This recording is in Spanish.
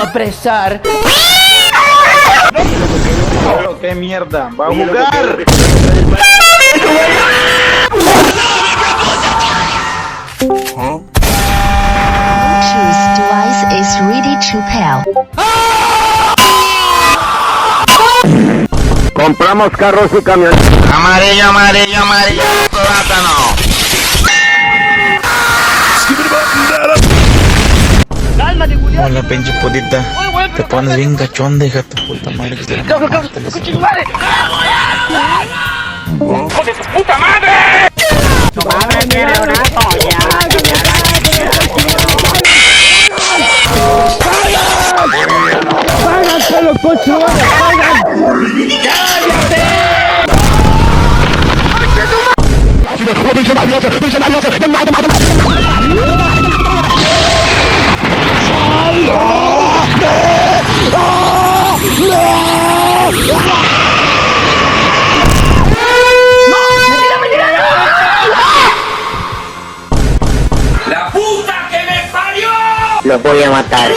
Opresor. ¡Qué mierda! ¡Va a jugar! Choose device is ready to pair. Compramos carros y camiones. Amarillo, amarillo, amarillo, plátano. Cálmate, Julián. Hola, pinche putita. Te pones bien cachonda, hija de tu puta madre. Que se la mamaste, la ¡Coche tu madre! Los voy a matar.